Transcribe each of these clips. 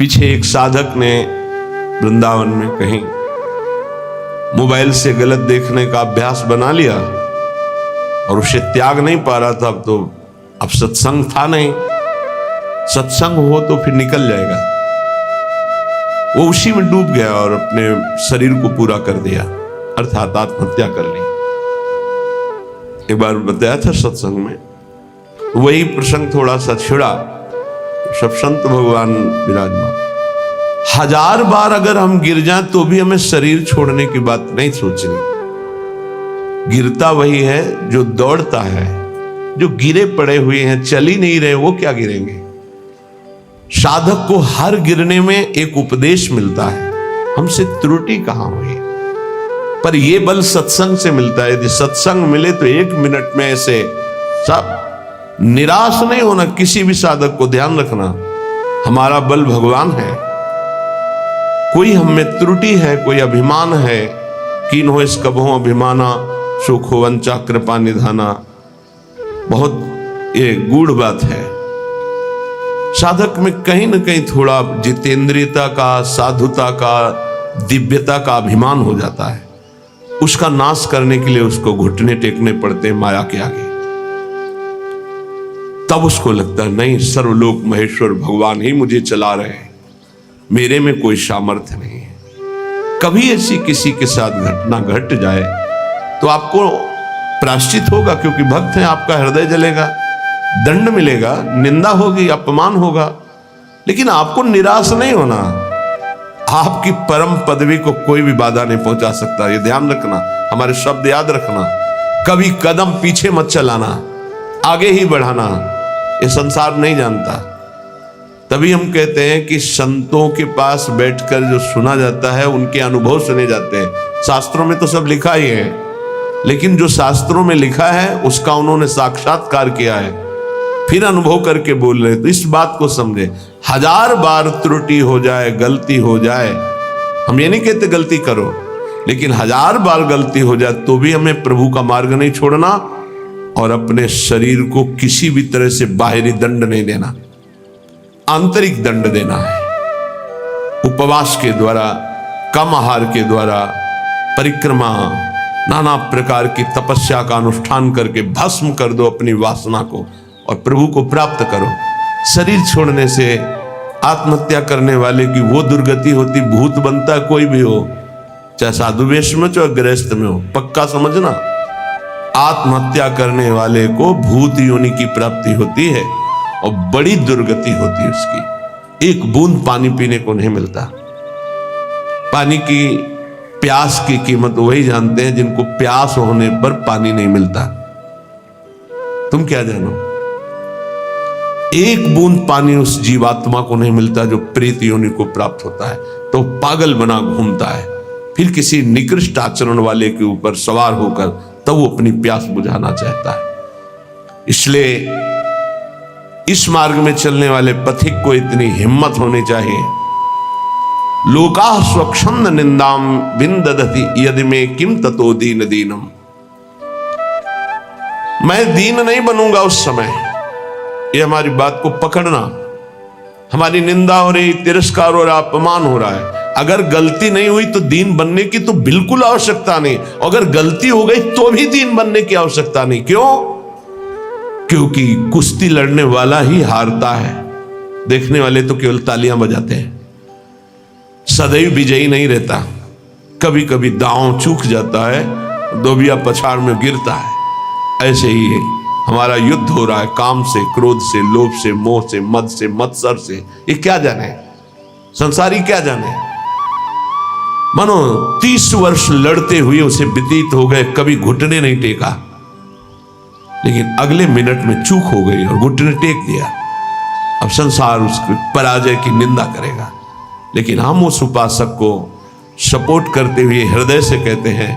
पीछे एक साधक ने वृंदावन में कहीं मोबाइल से गलत देखने का अभ्यास बना लिया और उसे त्याग नहीं पा रहा था। अब सत्संग था नहीं, सत्संग हो तो फिर निकल जाएगा। वो उसी में डूब गया और अपने शरीर को पूरा कर दिया, अर्थात आत्महत्या कर ली। एक बार बताया था सत्संग में, वही प्रसंग थोड़ा सा छिड़ा। सब संत भगवान विराजमान, 1000 बार अगर हम गिर जाएं तो भी हमें शरीर छोड़ने की बात नहीं सोचनी। गिरता वही है जो दौड़ता है, जो गिरे पड़े हुए हैं, चल ही नहीं रहे, वो क्या गिरेंगे। साधक को हर गिरने में एक उपदेश मिलता है, हमसे त्रुटि कहां हुई। पर यह बल सत्संग से मिलता है। यदि सत्संग मिले तो 1 मिनट में ऐसे सब निराश नहीं होना। किसी भी साधक को ध्यान रखना, हमारा बल भगवान है। कोई हम में त्रुटि है, कोई अभिमान है, कीन हो इस कबहों अभिमाना, सुख हो वंचा कृपा निधाना, बहुत ये गूढ़ बात है। साधक में कहीं न कहीं थोड़ा जितेंद्रियता का, साधुता का, दिव्यता का अभिमान हो जाता है। उसका नाश करने के लिए उसको घुटने टेकने पड़ते हैं माया के आगे। तब उसको लगता है नहीं, सर्वलोक महेश्वर भगवान ही मुझे चला रहे हैं, मेरे में कोई सामर्थ्य नहीं है। कभी ऐसी किसी के साथ घटना घट जाए तो आपको प्रायश्चित होगा, क्योंकि भक्त हैं, आपका हृदय जलेगा, दंड मिलेगा, निंदा होगी, अपमान होगा, लेकिन आपको निराश नहीं होना। आपकी परम पदवी को कोई भी बाधा नहीं पहुंचा सकता। ये ध्यान रखना, हमारे शब्द याद रखना। कभी कदम पीछे मत चलाना, आगे ही बढ़ाना। ये संसार नहीं जानता। तभी हम कहते हैं कि संतों के पास बैठकर जो सुना जाता है उनके अनुभव सुने जाते हैं। शास्त्रों में तो सब लिखा ही है, लेकिन जो शास्त्रों में लिखा है उसका उन्होंने साक्षात्कार किया है, फिर अनुभव करके बोल रहे। तो इस बात को समझे, 1000 बार त्रुटि हो जाए, गलती हो जाए, हम ये नहीं कहते गलती करो, लेकिन 1000 बार गलती हो जाए तो भी हमें प्रभु का मार्ग नहीं छोड़ना और अपने शरीर को किसी भी तरह से बाहरी दंड नहीं देना, आंतरिक दंड देना है। उपवास के द्वारा, कम आहार के द्वारा, परिक्रमा, नाना प्रकार की तपस्या का अनुष्ठान करके भस्म कर दो अपनी वासना को और प्रभु को प्राप्त करो। शरीर छोड़ने से आत्महत्या करने वाले की वो दुर्गति होती, भूत बनता कोई भी हो, चाहे साधु वेश में चाहे गृहस्थ में हो। पक्का समझना, आत्महत्या करने वाले को भूत योनि की प्राप्ति होती है और बड़ी दुर्गति होती है उसकी। एक बूंद पानी पीने को नहीं मिलता। पानी की प्यास की कीमत वही जानते हैं जिनको प्यास होने पर पानी नहीं मिलता। तुम क्या जानो, एक बूंद पानी उस जीवात्मा को नहीं मिलता जो प्रेत योनि को प्राप्त होता है, तो पागल बना घूमता है। फिर किसी निकृष्ट आचरण वाले के ऊपर सवार होकर तब वो अपनी प्यास बुझाना चाहता है। इसलिए इस मार्ग में चलने वाले पथिक को इतनी हिम्मत होनी चाहिए। लोका स्वच्छंद निंदाम विंदधति यदि में किम ततो दीन दीनम। मैं दीन नहीं बनूंगा उस समय। ये हमारी बात को पकड़ना। हमारी निंदा हो रही, तिरस्कार हो रहा, अपमान हो रहा है, अगर गलती नहीं हुई तो दीन बनने की तो बिल्कुल आवश्यकता नहीं। अगर गलती हो गई तो भी दीन बनने की आवश्यकता नहीं। क्यों? क्योंकि कुश्ती लड़ने वाला ही हारता है, देखने वाले तो केवल तालियां बजाते हैं। सदैव विजयी नहीं रहता, कभी कभी दांव चूक जाता है, दोबिया पछाड़ में गिरता है। ऐसे ही है, हमारा युद्ध हो रहा है काम से, क्रोध से, लोभ से, मोह से, मद से, मत्सर से। ये क्या जाने, संसारी क्या जाने। मानो 30 वर्ष लड़ते हुए उसे व्यतीत हो गए, कभी घुटने नहीं टेका, लेकिन अगले मिनट में चूक हो गई और घुटने टेक दिया। अब संसार उसके पराजय की निंदा करेगा, लेकिन हम उस उपासक को सपोर्ट करते हुए हृदय से कहते हैं,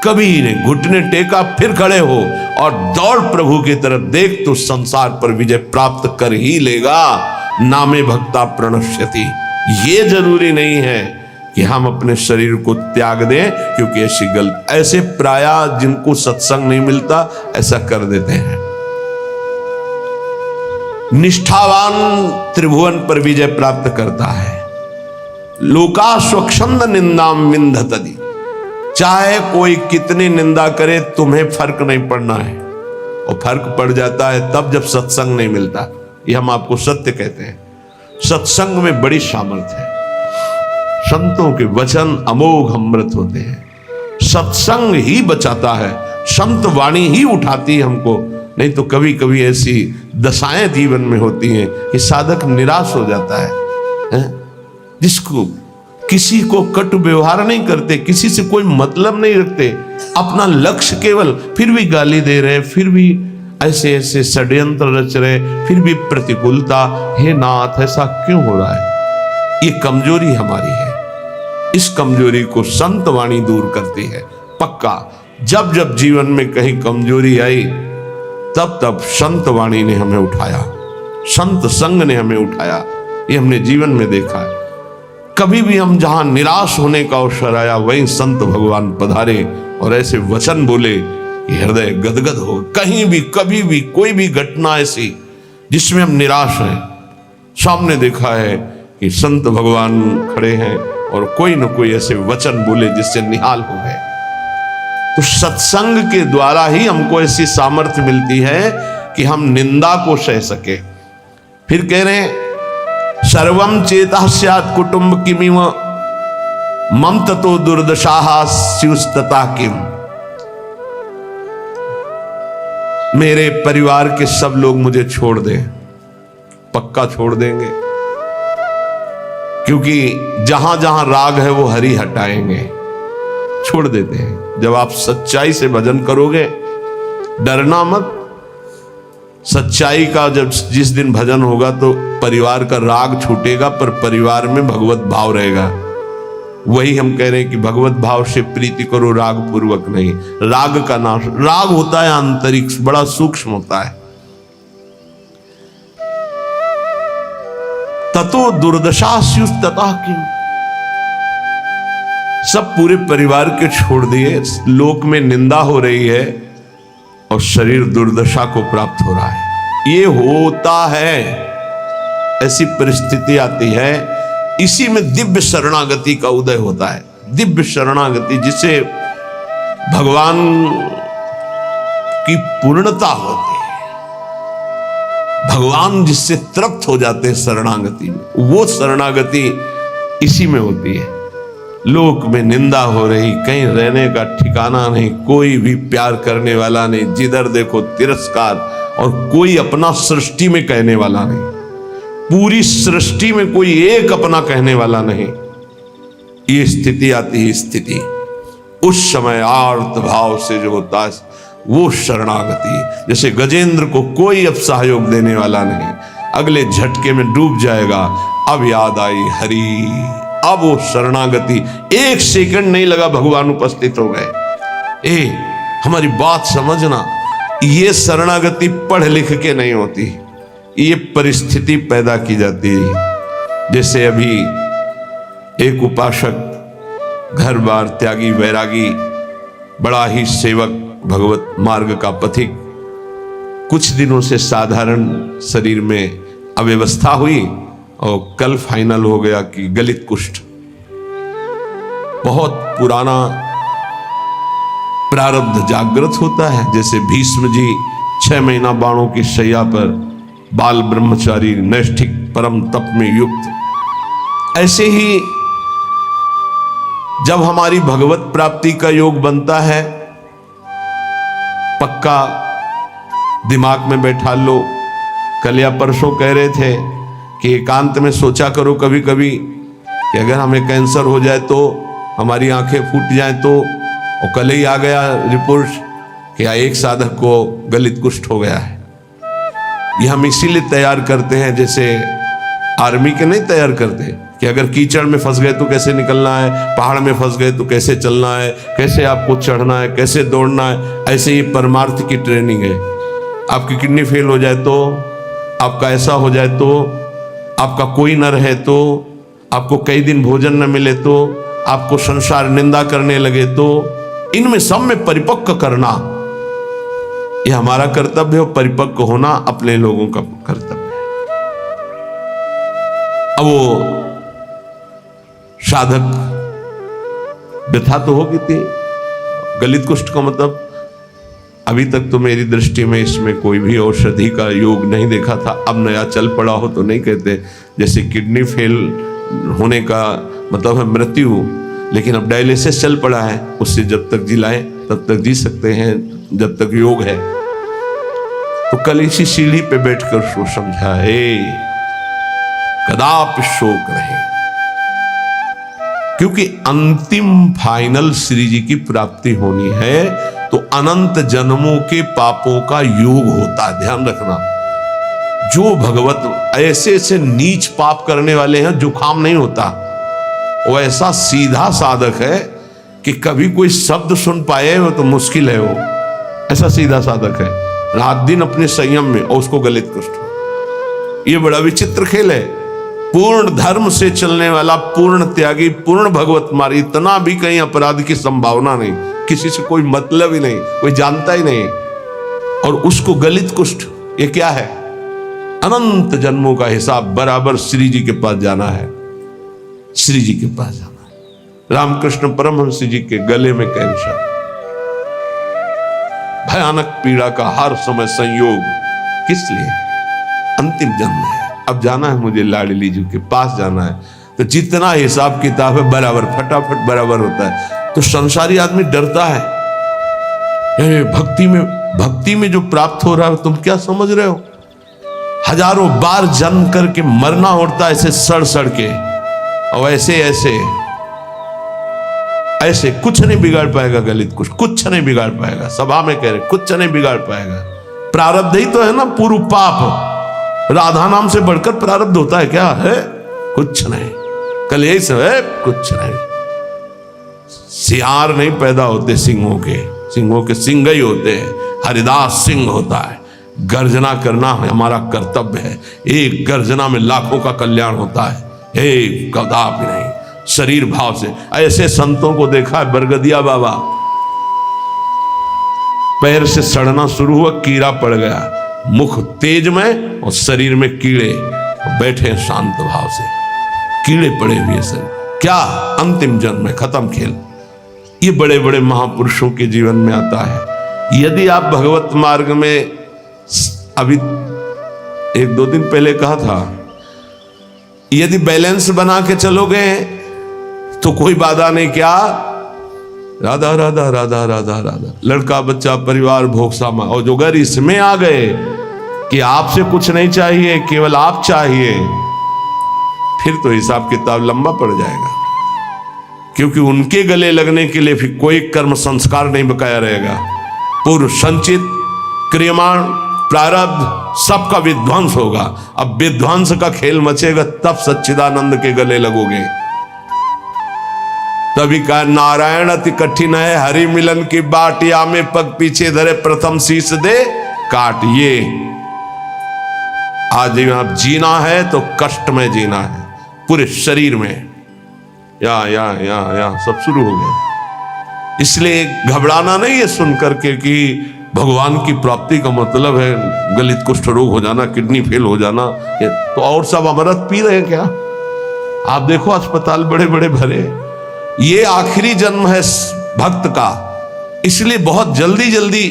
कभी नहीं घुटने टेका, फिर खड़े हो और दौड़ प्रभु की तरफ, देख तो संसार पर विजय प्राप्त कर ही लेगा। नामे भक्ता प्रणश्यति। ये जरूरी नहीं है कि हम अपने शरीर को त्याग दें, क्योंकि ऐसे प्रायः जिनको सत्संग नहीं मिलता ऐसा कर देते हैं। निष्ठावान त्रिभुवन पर विजय प्राप्त करता है। लोका स्वच्छंद निंदाम विंधतति, चाहे कोई कितनी निंदा करे तुम्हें फर्क नहीं पड़ना है। और फर्क पड़ जाता है तब जब सत्संग नहीं मिलता। ये हम आपको सत्य कहते हैं। सत्संग में बड़ी सामर्थ्य है। संतों के वचन अमोघ अमृत होते हैं। सत्संग ही बचाता है, संत वाणी ही उठाती है हमको। नहीं तो कभी कभी ऐसी दशाएं जीवन में होती हैं कि साधक निराश हो जाता है। जिसको किसी को कट व्यवहार नहीं करते, किसी से कोई मतलब नहीं रखते, अपना लक्ष्य केवल, फिर भी गाली दे रहे, फिर भी ऐसे ऐसे षड्यंत्र रच रहे, फिर भी प्रतिकूलता। हे नाथ, ऐसा क्यों हो रहा है? ये कमजोरी हमारी है। इस कमजोरी को संत वाणी दूर करती है। पक्का जब जब जीवन में कहीं कमजोरी आई तब तब संत वाणी ने हमें उठाया, संत संग ने हमें उठाया। ये हमने जीवन में देखा है। कभी भी हम जहां निराश होने का अवसर आया वहीं संत भगवान पधारे और ऐसे वचन बोले कि हृदय गदगद हो। कहीं भी कभी भी कोई भी घटना ऐसी जिसमें हम निराश हैं, सामने देखा है कि संत भगवान खड़े हैं और कोई न कोई ऐसे वचन बोले जिससे निहाल हो गए। तो सत्संग के द्वारा ही हमको ऐसी सामर्थ्य मिलती है कि हम निंदा को सह सके। फिर कह रहे हैं सर्वम चेता स्यात् कुटुंब किमिव मम ततो दुर्दशाः स्युस्तता किम। मेरे परिवार के सब लोग मुझे छोड़ दें, पक्का छोड़ देंगे, क्योंकि जहां जहां राग है वो हरि हटाएंगे, छोड़ देते हैं। जब आप सच्चाई से भजन करोगे, डरना मत। सच्चाई का जब जिस दिन भजन होगा तो परिवार का राग छूटेगा, पर परिवार में भगवत भाव रहेगा। वही हम कह रहे हैं कि भगवत भाव से प्रीति करो, राग पूर्वक नहीं। राग का नाश, राग होता है आंतरिक, बड़ा सूक्ष्म होता है। ततो दुर्दशा स्युस्तता किम। सब पूरे परिवार के छोड़ दिए, लोक में निंदा हो रही है और शरीर दुर्दशा को प्राप्त हो रहा है। ये होता है, ऐसी परिस्थिति आती है। इसी में दिव्य शरणागति का उदय होता है। दिव्य शरणागति जिसे भगवान की पूर्णता होती है, भगवान जिससे तृप्त हो जाते हैं शरणागति में, वो शरणागति इसी में होती है। लोक में निंदा हो रही, कहीं रहने का ठिकाना नहीं, कोई भी प्यार करने वाला नहीं, जिधर देखो तिरस्कार, और कोई अपना सृष्टि में कहने वाला नहीं। पूरी सृष्टि में कोई एक अपना कहने वाला नहीं। ये स्थिति आती है। स्थिति उस समय आर्त भाव से जो होता है वो शरणागति। जैसे गजेंद्र को कोई अब सहयोग देने वाला नहीं, अगले झटके में डूब जाएगा। अब याद आई हरि, अब वो शरणागति, एक सेकंड नहीं लगा, भगवान उपस्थित हो गए। हमारी बात समझना, ये शरणागति पढ़ लिख के नहीं होती, ये परिस्थिति पैदा की जाती है। जैसे अभी एक उपासक, घर बार त्यागी, वैरागी, बड़ा ही सेवक, भगवत मार्ग का पथिक, कुछ दिनों से साधारण शरीर में अव्यवस्था हुई और कल फाइनल हो गया कि गलित कुष्ठ। बहुत पुराना प्रारब्ध जागृत होता है। जैसे भीष्म जी 6 महीना बाणों की शैया पर, बाल ब्रह्मचारी, नैष्ठिक परम तप में युक्त, ऐसे ही जब हमारी भगवत प्राप्ति का योग बनता है, पक्का दिमाग में बैठा लो। कल या परसों कह रहे थे कि एकांत में सोचा करो कभी कभी कि अगर हमें कैंसर हो जाए तो, हमारी आंखें फूट जाएं तो। और कल ही आ गया रिपोर्ट कि एक साधक को गलित कुष्ठ हो गया है। ये हम इसीलिए तैयार करते हैं, जैसे आर्मी के नहीं तैयार करते कि अगर कीचड़ में फंस गए तो कैसे निकलना है, पहाड़ में फंस गए तो कैसे चलना है, कैसे आपको चढ़ना है, कैसे दौड़ना है। ऐसे ही परमार्थ की ट्रेनिंग है। आपकी किडनी फेल हो जाए तो, आपका ऐसा हो जाए तो, आपका कोई न रहे तो, आपको कई दिन भोजन न मिले तो, आपको संसार निंदा करने लगे तो, इनमें सब में परिपक्व करना यह हमारा कर्तव्य है। परिपक्व होना अपने लोगों का कर्तव्य है। अब वो साधक व्यथा तो होगी थी। गलित कुष्ठ का मतलब अभी तक तो मेरी दृष्टि में इसमें कोई भी औषधि का योग नहीं देखा था। अब नया चल पड़ा हो तो नहीं कहते, जैसे किडनी फेल होने का मतलब है मृत्यु, लेकिन अब डायलिसिस चल पड़ा है, उससे जब तक जिलाए तब तक जी सकते हैं जब तक योग है। तो कल इसी सीढ़ी पे बैठकर सो समझा, हे कदापि शोक नहीं, क्योंकि अंतिम फाइनल श्री जी की प्राप्ति होनी है तो अनंत जन्मों के पापों का योग होता है। ध्यान रखना, जो भगवत ऐसे ऐसे नीच पाप करने वाले हैं जुकाम नहीं होता, वो ऐसा सीधा साधक है कि कभी कोई शब्द सुन पाए वो तो मुश्किल है। वो ऐसा सीधा साधक है, रात दिन अपने संयम में, और उसको गलित कुष्ठ हो। ये बड़ा विचित्र खेल है। पूर्ण धर्म से चलने वाला, पूर्ण त्यागी, पूर्ण भगवत मार्गी, इतना भी कहीं अपराध की संभावना नहीं, किसी से कोई मतलब ही नहीं, कोई जानता ही नहीं, और उसको गलित कुष्ठ। ये क्या है? अनंत जन्मों का हिसाब बराबर श्री जी के पास जाना है, श्री जी के पास जाना है। रामकृष्ण परमहंस जी के गले में कैंसर, भयानक पीड़ा का हर समय संयोग, किस लिए? अंतिम जन्म है, अब जाना है मुझे लाडली जी के पास जाना है। तो जितना हिसाब किताब है बराबर फटाफट बराबर होता है। तो संसारी आदमी डरता है। भक्ति में जो प्राप्त हो रहा है तुम क्या समझ रहे हो? हजारों बार जन्म करके मरना होता है ऐसे सड़ सड़ के, और ऐसे कुछ नहीं बिगाड़ पाएगा गलित कुछ नहीं बिगाड़ पाएगा। सभा में कह रहे कुछ नहीं बिगाड़ पाएगा। प्रारब्ध ही तो है ना, पूर्व पाप। राधा नाम से बढ़कर प्रारब्ध होता है क्या? है कुछ नहीं। कल यही सब है, कुछ नहीं। सियार नहीं पैदा होते सिंहों के सिंह ही होते हैं। हरिदास सिंह होता है। गर्जना करना हमारा कर्तव्य है। एक गर्जना में लाखों का कल्याण होता है। एक कदापि नहीं, शरीर भाव से। ऐसे संतों को देखा है, बरगदिया बाबा पैर से सड़ना शुरू हुआ, कीड़ा पड़ गया, मुख तेज में और शरीर में कीड़े, बैठे शांत भाव से, कीड़े पड़े हुए शरीर। क्या अंतिम जन्म में खत्म खेल। ये बड़े बड़े महापुरुषों के जीवन में आता है। यदि आप भगवत मार्ग में, अभी 1-2 दिन पहले कहा था, यदि बैलेंस बना के चलोगे तो कोई बाधा नहीं। क्या? राधा राधा राधा राधा राधा, लड़का बच्चा परिवार भोग सामा। और जो अगर इसमें आ गए कि आपसे कुछ नहीं चाहिए, केवल आप चाहिए, फिर तो हिसाब किताब लंबा पड़ जाएगा। क्योंकि उनके गले लगने के लिए फिर कोई कर्म संस्कार नहीं बकाया रहेगा। पूर्व संचित क्रियमाण प्रारब्ध सबका विध्वंस होगा। अब विध्वंस का खेल मचेगा, तब सच्चिदानंद के गले लगोगे। तभी कहा नारायण अति कठिन है, हरि मिलन की बाट, या में पग पीछे धरे प्रथम शीश दे काट। ये आज आप जीना है तो कष्ट में जीना है, पूरे शरीर में। या सब शुरू हो गया। इसलिए घबराना नहीं है सुन करके कि भगवान की प्राप्ति का मतलब है गलित कुष्ठ रोग हो जाना, किडनी फेल हो जाना। तो और सब अमृत पी रहे हैं क्या? आप देखो अस्पताल बड़े बड़े भरे। ये आखिरी जन्म है भक्त का, इसलिए बहुत जल्दी जल्दी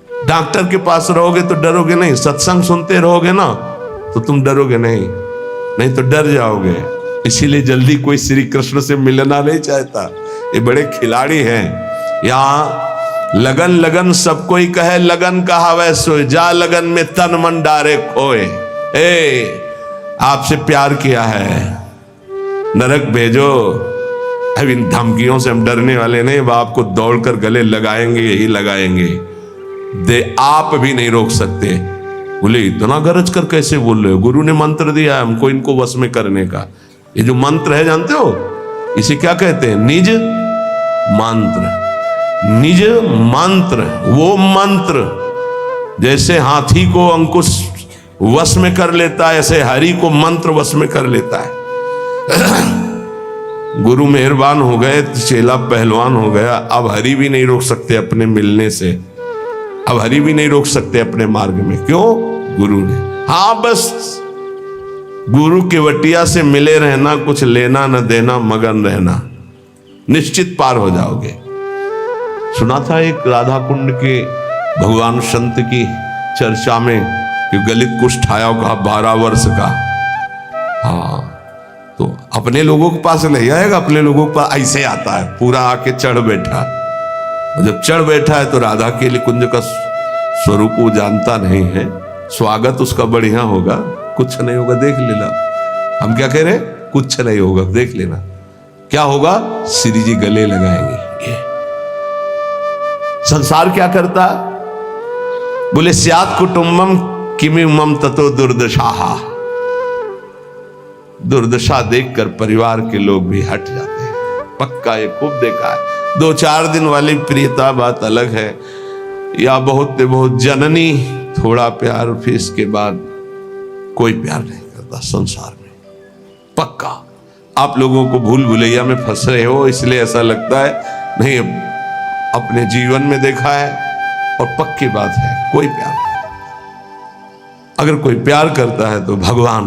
डॉक्टर के पास रहोगे तो डरोगे नहीं। सत्संग सुनते रहोगे ना तो तुम डरोगे नहीं तो डर जाओगे। इसीलिए जल्दी कोई श्री कृष्ण से मिलना नहीं चाहता। ये बड़े खिलाड़ी हैं। यहाँ लगन लगन सबको ही कहे, लगन कहा वैसो, जा लगन में तन मन डारे खोए। आपसे प्यार किया है, नरक भेजो। अब इन धमकियों से हम डरने वाले नहीं। अब आपको दौड़कर गले लगाएंगे, यही लगाएंगे। आप भी नहीं रोक सकते। बोले इतना गरज कर कैसे बोल रहे हो? गुरु ने मंत्र दिया है हमको इनको वश में करने का। ये जो मंत्र है जानते हो, इसे क्या कहते हैं? निज मंत्र। निज मंत्र, वो मंत्र जैसे हाथी को अंकुश वश में कर लेता है, ऐसे हरि को मंत्र वश में कर लेता है। गुरु मेहरबान हो गए, चेला पहलवान हो गया। अब हरि भी नहीं रोक सकते अपने मिलने से, अब हरि भी नहीं रोक सकते अपने मार्ग में। क्यों? गुरु ने। हाँ बस गुरु के वटिया से मिले रहना, कुछ लेना न देना, मगन रहना, निश्चित पार हो जाओगे। सुना था एक राधा कुंड के भगवान संत की चर्चा में कि गलित कुष्ठ आया होगा 12 वर्ष का। हाँ, तो अपने लोगों के पास ले आएगा, अपने लोगों के पास ऐसे आता है, पूरा आके चढ़ बैठा। जब चढ़ बैठा है तो राधा के लिए कुंज का स्वरूप वो जानता नहीं है, स्वागत उसका बढ़िया होगा, कुछ नहीं होगा, देख लेना। हम क्या कह रहे, कुछ नहीं होगा, देख लेना क्या होगा, श्री जी गले लगाएंगे। ये संसार क्या करता, बोले स्यात् कुटुंबम किमिमम ततो दुर्दशा। दुर्दशा देखकर परिवार के लोग भी हट जाते हैं, पक्का ये खूब देखा है। 2-4 दिन वाली प्रियता बात अलग है, या बहुत बहुत जननी थोड़ा प्यार, फिर इसके बाद कोई प्यार नहीं करता संसार में, पक्का। आप लोगों को भूल भुलैया में फंस रहे हो इसलिए ऐसा लगता है, नहीं अपने जीवन में देखा है और पक्की बात है, कोई प्यार नहीं। अगर कोई प्यार करता है तो भगवान,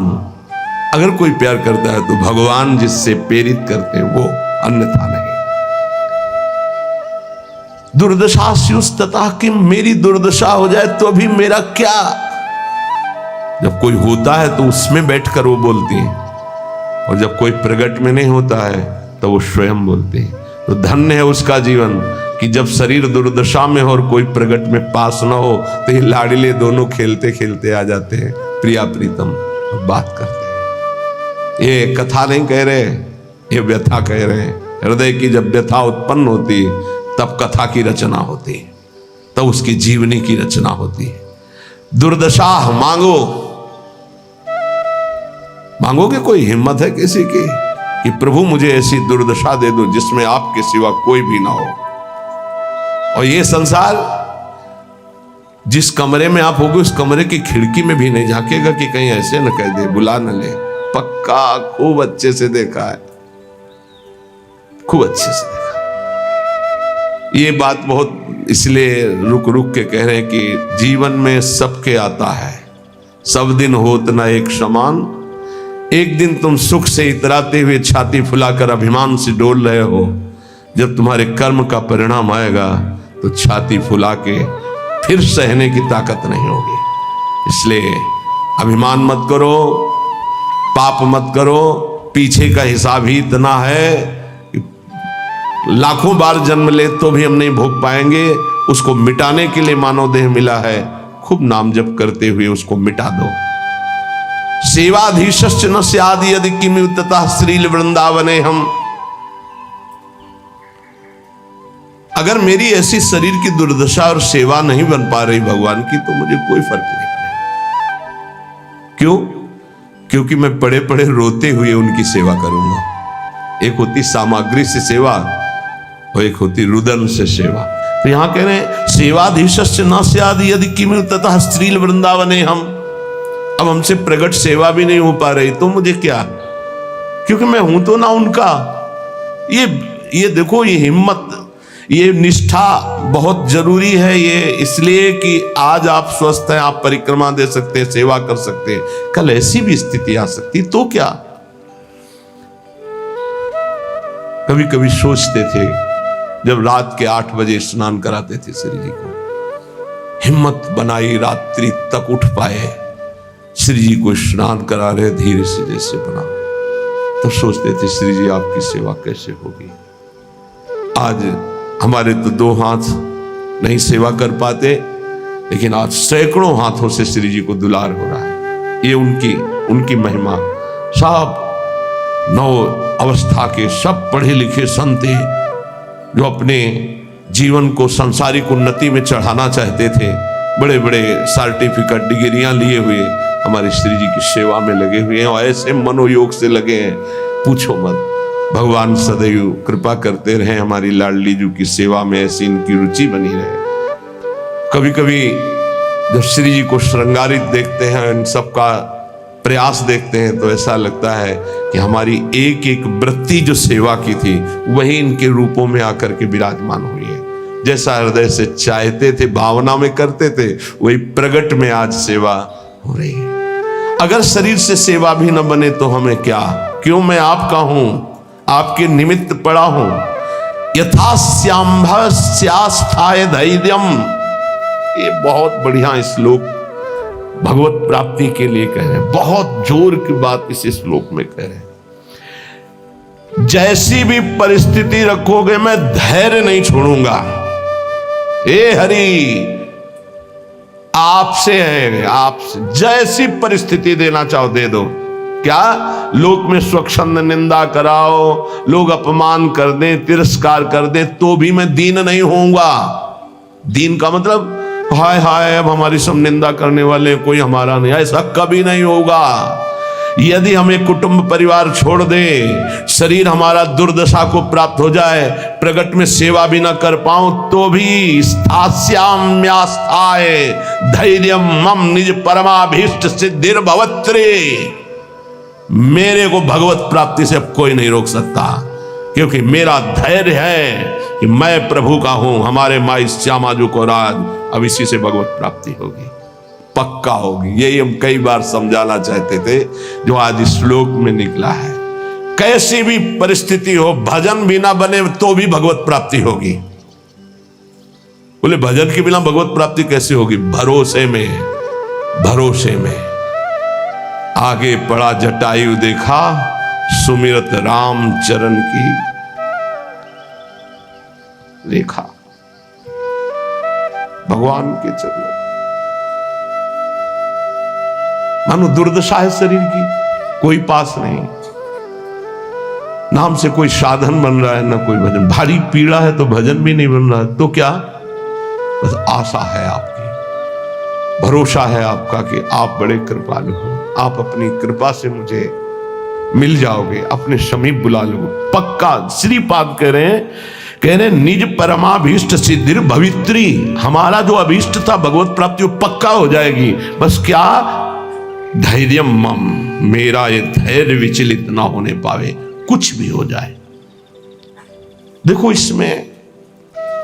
अगर कोई प्यार करता है तो भगवान जिससे प्रेरित करते हैं वो, अन्यथा नहीं। दुर्दशा स्युस्तता, कि मेरी दुर्दशा हो जाए तो अभी मेरा क्या। जब कोई होता है तो उसमें बैठकर वो बोलती है, और जब कोई प्रकट में नहीं होता है तो वो स्वयं बोलते हैं। तो धन्य है उसका जीवन कि जब शरीर दुर्दशा में हो और कोई प्रकट में पास ना हो तो ये लाडले दोनों खेलते खेलते आ जाते हैं, प्रिया प्रीतम बात करते हैं। ये कथा नहीं कह रहे, ये व्यथा कह रहे हैं। हृदय की जब व्यथा उत्पन्न होती तब कथा की रचना होती है, तब उसकी जीवनी की रचना होती है। दुर्दशा मांगो, मांगोगे, कोई हिम्मत है किसी की कि प्रभु मुझे ऐसी दुर्दशा दे दो जिसमें आपके सिवा कोई भी ना हो। और ये संसार, जिस कमरे में आप होगे उस कमरे की खिड़की में भी नहीं झांकेगा कि कहीं ऐसे न कह दे, बुला न ले। पक्का खूब अच्छे से देखा है, खूब अच्छे से देखा। ये बात बहुत इसलिए रुक रुक के कह रहे हैं कि जीवन में सबके आता है, सब दिन होत न एक समान। एक दिन तुम सुख से इतराते हुए छाती फुलाकर अभिमान से डोल रहे हो, जब तुम्हारे कर्म का परिणाम आएगा तो छाती फुला के फिर सहने की ताकत नहीं होगी। इसलिए अभिमान मत करो, पाप मत करो। पीछे का हिसाब ही इतना है कि लाखों बार जन्म ले तो भी हम नहीं भोग पाएंगे। उसको मिटाने के लिए मानव देह मिला है, खूब नाम जप करते हुए उसको मिटा दो। सेवाधीशश्च न स्याद् यदि किमु ततः श्रील वृंदावने हम। अगर मेरी ऐसी शरीर की दुर्दशा और सेवा नहीं बन पा रही भगवान की तो मुझे कोई फर्क नहीं पड़ेगा। क्यों? क्योंकि मैं पड़े पड़े रोते हुए उनकी सेवा करूंगा। एक होती सामग्री से सेवा और एक होती रुदन से सेवा। तो यहां कह रहे हैं सेवाधीशश्च न स्याद् यदि किमु ततः श्रील वृंदावने हम। अब हमसे प्रगट सेवा भी नहीं हो पा रही तो मुझे क्या, क्योंकि मैं हूं तो ना उनका। ये देखो, ये हिम्मत, ये निष्ठा बहुत जरूरी है। ये इसलिए कि आज आप स्वस्थ हैं, आप परिक्रमा दे सकते हैं, सेवा कर सकते हैं, कल ऐसी भी स्थिति आ सकती तो क्या। कभी कभी सोचते थे जब रात के 8 बजे स्नान कराते थे श्री जी को, हिम्मत बनाई रात्रि तक उठ पाए, श्री जी को स्नान करा रहे धीरे से जैसे बना, तब सोचते थे श्री जी आपकी सेवा कैसे होगी। आज हमारे तो 2 हाथ नहीं सेवा कर पाते, लेकिन आज सैकड़ों हाथों से श्री जी को दुलार हो रहा है। ये उनकी महिमा। सब 9 अवस्था के सब पढ़े लिखे संत जो अपने जीवन को सांसारिक उन्नति में चढ़ाना चाहते थे, बड़े बड़े सर्टिफिकेट डिग्रियां लिए हुए हमारे श्री जी की सेवा में लगे हुए हैं और ऐसे मनोयोग से लगे हैं, पूछो मत। भगवान सदैव कृपा करते रहे हमारी लाडली जी की सेवा में, ऐसी इनकी रुचि बनी रहे। कभी कभी जब श्री जी को श्रृंगारित देखते हैं, इन सब का प्रयास देखते हैं, तो ऐसा लगता है कि हमारी एक एक वृत्ति जो सेवा की थी वही इनके रूपों में आकर के विराजमान हुई है। जैसा हृदय से चाहते थे, भावना में करते थे, वही प्रगट में आज सेवा हो रही है। अगर शरीर से सेवा भी न बने तो हमें क्या, क्यों मैं आपका हूं, आपके निमित्त पड़ा हूं। यथास्यांभस्यास्थाय धैर्यम, ये बहुत बढ़िया श्लोक भगवत प्राप्ति के लिए कह रहे हैं, बहुत जोर की बात इस श्लोक में कह रहे हैं। जैसी भी परिस्थिति रखोगे मैं धैर्य नहीं छोड़ूंगा। हे हरि, आपसे है, आपसे जैसी परिस्थिति देना चाहो दे दो। क्या लोक में स्वच्छंद निंदा कराओ, लोग अपमान कर दें, तिरस्कार कर दें, तो भी मैं दीन नहीं होऊंगा। दीन का मतलब हाय हाय अब हमारी सब निंदा करने वाले, कोई हमारा नहीं, ऐसा कभी नहीं होगा। यदि हमें कुटुंब परिवार छोड़ दे, शरीर हमारा दुर्दशा को प्राप्त हो जाए, प्रगट में सेवा भी ना कर पाऊं, तो भी स्थास्याम्यास्थाय धैर्यम मम निज परमाभीष्ट सिद्धिर्भवत्रे, मेरे को भगवत प्राप्ति से अब कोई नहीं रोक सकता, क्योंकि मेरा धैर्य है कि मैं प्रभु का हूं। हमारे माई श्यामाजू को राज, अब इसी से भगवत प्राप्ति होगी, पक्का होगी। यही हम कई बार समझाना चाहते थे, जो आज इस श्लोक में निकला है। कैसी भी परिस्थिति हो, भजन भी ना बने तो भी भगवत प्राप्ति होगी। बोले भजन के बिना भगवत प्राप्ति कैसे होगी? भरोसे में, भरोसे में। आगे पड़ा जटायु देखा, सुमिरत राम चरण की रेखा। भगवान के चरणों, मानो दुर्दशा है शरीर की, कोई पास नहीं, नाम से कोई साधन बन रहा है, ना कोई भजन। भारी पीड़ा है तो भजन भी नहीं बन रहा है, तो क्या? बस आशा है आपकी, भरोसा है आपका कि आप बड़े कृपालु हो, आप अपनी कृपा से मुझे मिल जाओगे, अपने समीप बुला लो। पक्का श्रीपाद कह रहे हैं निज परमाभीष्ट सिद्धिर भवित्री, हमारा जो अभीष्ट था भगवत प्राप्ति वो पक्का हो जाएगी। बस क्या? धैर्यम मम, मेरा ये धैर्य विचलित ना होने पावे, कुछ भी हो जाए। देखो इसमें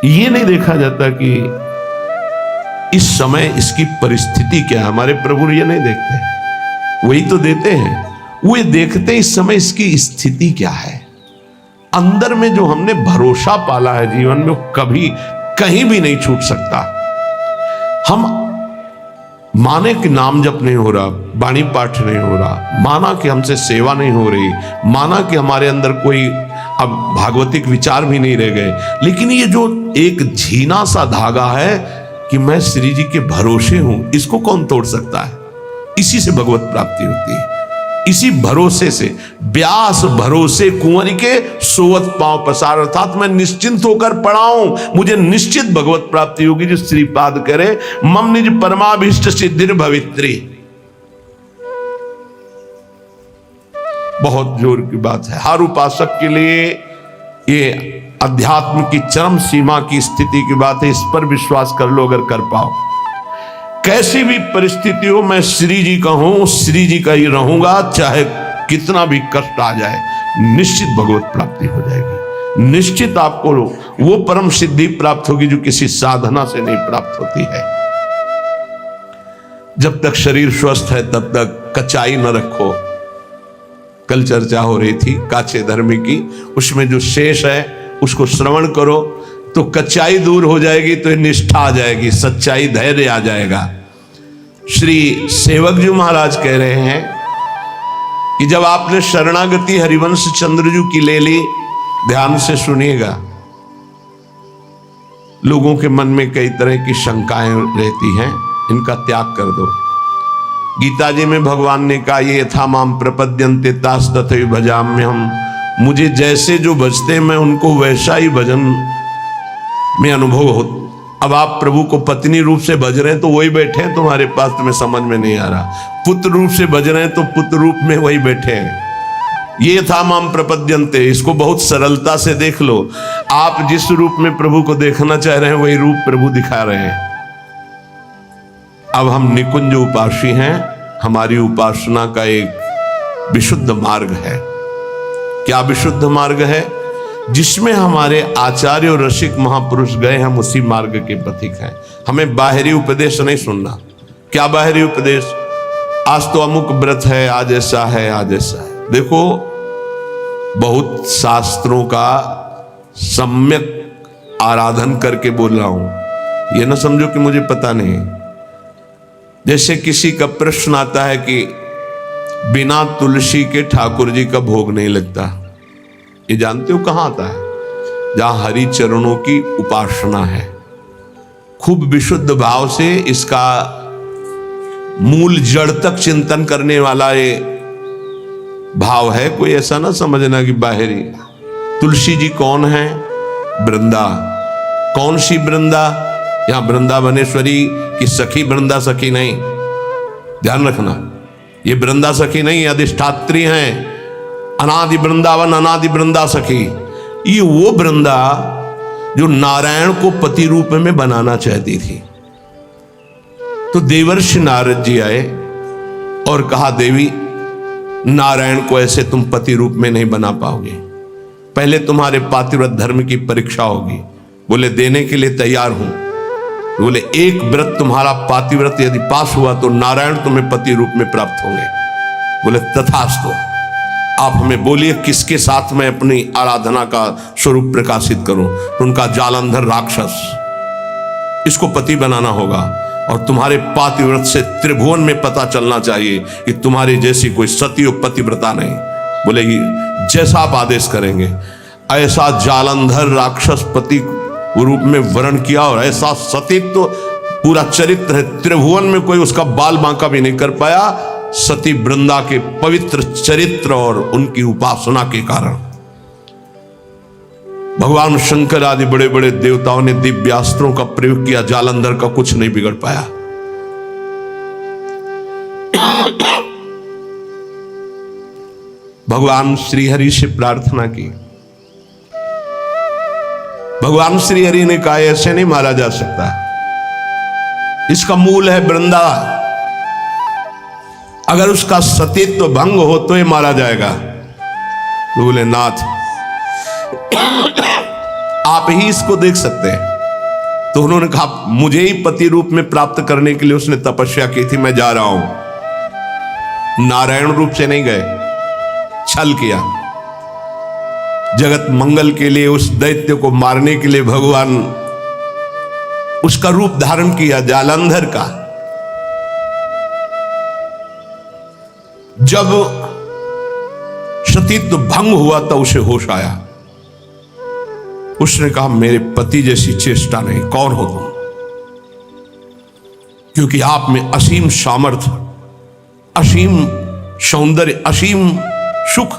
ये नहीं देखा जाता कि इस समय इसकी परिस्थिति क्या है, हमारे प्रभु ये नहीं देखते, वही तो देते हैं। वो देखते इस समय इसकी स्थिति क्या है। अंदर में जो हमने भरोसा पाला है जीवन में, वो कभी कहीं भी नहीं छूट सकता। हम माने कि नाम जप नहीं हो रहा, वाणी पाठ नहीं हो रहा, माना कि हमसे सेवा नहीं हो रही, माना कि हमारे अंदर कोई अब भागवतिक विचार भी नहीं रह गए, लेकिन ये जो एक झीना सा धागा है कि मैं श्री जी के भरोसे हूं, इसको कौन तोड़ सकता है? इसी से भगवत प्राप्ति होती है, इसी भरोसे से। व्यास भरोसे कुंवर के सोवत पांव पसार, अर्थात मैं निश्चिंत होकर पड़ा हूं, मुझे निश्चित भगवत प्राप्ति होगी। जो श्रीपाद करे मम निज परमाभीष्ट सिद्धिर भवित्री, बहुत जोर की बात है। हर उपासक के लिए ये अध्यात्म की चरम सीमा की स्थिति की बात है, इस पर विश्वास कर लो अगर कर पाओ। कैसी भी परिस्थिति हो, मैं श्री जी का हूं, श्री जी का ही रहूंगा, चाहे कितना भी कष्ट आ जाए, निश्चित भगवत प्राप्ति हो जाएगी। निश्चित आपको वो परम सिद्धि प्राप्त होगी जो किसी साधना से नहीं प्राप्त होती है। जब तक शरीर स्वस्थ है तब तक कचाई न रखो। कल चर्चा हो रही थी काचे धर्म की, उसमें जो शेष है उसको श्रवण करो तो कच्चाई दूर हो जाएगी, तो निष्ठा आ जाएगी, सच्चाई धैर्य आ जाएगा। श्री सेवक जी महाराज कह रहे हैं कि जब आपने शरणागति हरिवंश चंद्रजू की ले ली, ध्यान से सुनिएगा, लोगों के मन में कई तरह की शंकाएं रहती हैं, इनका त्याग कर दो। गीता जी में भगवान ने कहा ये यथा माम प्रपद्यन्ते तास तथैव भजाम्यहम्, मुझे जैसे जो भजते मैं उनको वैसा ही भजन में अनुभव हो। अब आप प्रभु को पत्नी रूप से भज रहे हैं तो वही बैठे हैं तुम्हारे पास, तुम्हें समझ में नहीं आ रहा। पुत्र रूप से भज रहे हैं तो पुत्र रूप में वही बैठे हैं। ये था माम प्रपद्यन्ते, इसको बहुत सरलता से देख लो। आप जिस रूप में प्रभु को देखना चाह रहे हैं वही रूप प्रभु दिखा रहे हैं। अब हम निकुंज उपासी हैं, हमारी उपासना का एक विशुद्ध मार्ग है। क्या विशुद्ध मार्ग है? जिसमें हमारे आचार्य और रसिक महापुरुष गए, हम उसी मार्ग के पथिक हैं। हमें बाहरी उपदेश नहीं सुनना। क्या बाहरी उपदेश? आज तो अमुक व्रत है, आज ऐसा है, आज ऐसा है। देखो, बहुत शास्त्रों का सम्यक आराधन करके बोल रहा हूं, ये ना समझो कि मुझे पता नहीं। जैसे किसी का प्रश्न आता है कि बिना तुलसी के ठाकुर जी का भोग नहीं लगता, ये जानते हो कहां आता है? जहां हरि चरणों की उपासना है, खूब विशुद्ध भाव से इसका मूल जड़ तक चिंतन करने वाला ये भाव है। कोई ऐसा ना समझना कि बाहरी। तुलसी जी कौन है? वृंदा। कौन सी वृंदा? यहां वृंदावनेश्वरी की सखी वृंदा सखी नहीं, ध्यान रखना, ये वृंदा सखी नहीं, अधिष्ठात्री हैं। अनादि वृंदावन, अनादि वृंदा सखी, ये वो वृंदा जो नारायण को पति रूप में बनाना चाहती थी। तो देवर्षि नारद जी आए और कहा, देवी, नारायण को ऐसे तुम पति रूप में नहीं बना पाओगे, पहले तुम्हारे पातिव्रत धर्म की परीक्षा होगी। बोले देने के लिए तैयार हूं। बोले एक व्रत तुम्हारा पातिव्रत यदि पास हुआ तो नारायण तुम्हें पति रूप में प्राप्त होंगे। बोले तथास्तु, आप हमें बोलिए किसके साथ मैं अपनी आराधना का स्वरूप प्रकाशित करूं। तो उनका जालंधर राक्षस, इसको पति बनाना होगा और तुम्हारे पातिव्रत से त्रिभुवन में पता चलना चाहिए कि तुम्हारी जैसी कोई सती और पतिव्रता नहीं। बोले जैसा आप आदेश करेंगे। ऐसा जालंधर राक्षस पति रूप में वर्ण किया और ऐसा सतीत्व तो पूरा चरित्र है, त्रिभुवन में कोई उसका बाल बांका भी नहीं कर पाया। सती वृंदा के पवित्र चरित्र और उनकी उपासना के कारण भगवान शंकर आदि बड़े बड़े देवताओं ने दिव्यास्त्रों का प्रयोग किया, जालंधर का कुछ नहीं बिगड़ पाया। भगवान श्रीहरि से प्रार्थना की। भगवान श्रीहरि ने कहा, ऐसे नहीं मारा जा सकता, इसका मूल है वृंदा, अगर उसका सतीत्व भंग हो तो ये मारा जाएगा। तो बोले नाथ, आप ही इसको देख सकते हैं। तो उन्होंने कहा, मुझे ही पति रूप में प्राप्त करने के लिए उसने तपस्या की थी, मैं जा रहा हूं। नारायण रूप से नहीं गए, छल किया। जगत मंगल के लिए उस दैत्य को मारने के लिए भगवान उसका रूप धारण किया, जालंधर का। जब सतीत्व भंग हुआ तो उसे होश आया। उसने कहा, मेरे पति जैसी चेष्टा नहीं, कौन हो तुम? क्योंकि आप में असीम सामर्थ्य, असीम सौंदर्य, असीम सुख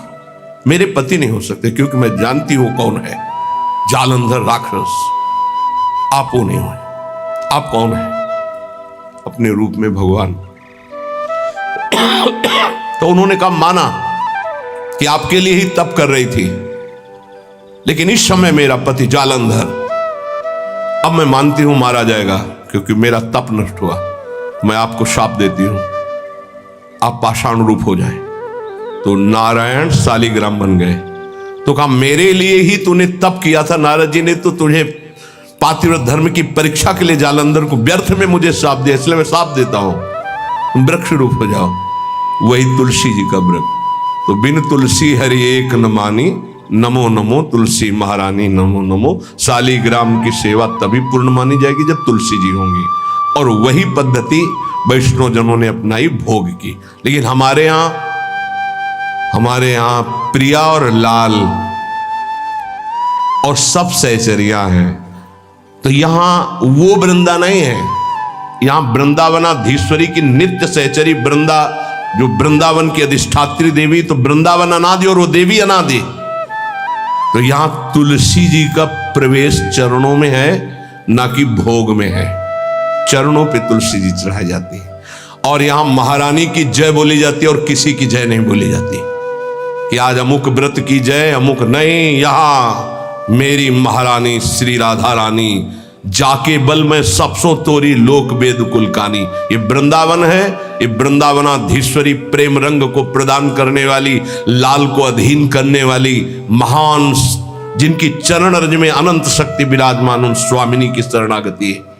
मेरे पति नहीं हो सकते, क्योंकि मैं जानती हूं कौन है। जालंधर राक्षस, आप वो नहीं हो। आप कौन है? अपने रूप में भगवान। तो उन्होंने कहा, माना कि आपके लिए ही तप कर रही थी, लेकिन इस समय मेरा पति जालंधर, अब मैं मानती हूं मारा जाएगा, क्योंकि मेरा तप नष्ट हुआ। मैं आपको शाप देती हूं, आप पाषाण रूप हो जाएं। तो नारायण शालिग्राम बन गए। तो कहा, मेरे लिए ही तूने तप किया था, नारद जी ने तो तुझे पातिव्रत धर्म की परीक्षा के लिए जालंधर को व्यर्थ में मुझे शाप दिया, इसलिए मैं शाप देता हूं, तुम वृक्ष रूप हो जाओ। वही तुलसी जी का वृक्ष। तो बिन तुलसी हरि एक न मानी, नमो नमो तुलसी महारानी, नमो नमो। शालिग्राम की सेवा तभी पूर्ण मानी जाएगी जब तुलसी जी होंगी, और वही पद्धति वैष्णव जनों ने अपनाई, भोग की। लेकिन हमारे यहां प्रिया और लाल और सब सहचरिया हैं। तो यहां वो वृंदा नहीं है, यहां वृंदावनाधीश्वरी की नित्य सहचरी वृंदा, जो वृंदावन की अधिष्ठात्री देवी, तो वृंदावन अनादि और वो देवी अनादि। तो यहां तुलसी जी का प्रवेश चरणों में है, ना कि भोग में है। चरणों पे तुलसी जी चढ़ाई जाती है। और यहां महारानी की जय बोली जाती है और किसी की जय नहीं बोली जाती कि आज अमुक व्रत की जय, अमुक नहीं। यहां मेरी महारानी श्री राधा रानी, जाके बल में सबसों तोरी लोक वेद कुलकानी। ये वृंदावन है, ये वृंदावनाधीश्वरी प्रेम रंग को प्रदान करने वाली, लाल को अधीन करने वाली महान, जिनकी चरण रज में अनंत शक्ति विराजमान, उन स्वामिनी की शरणागति है।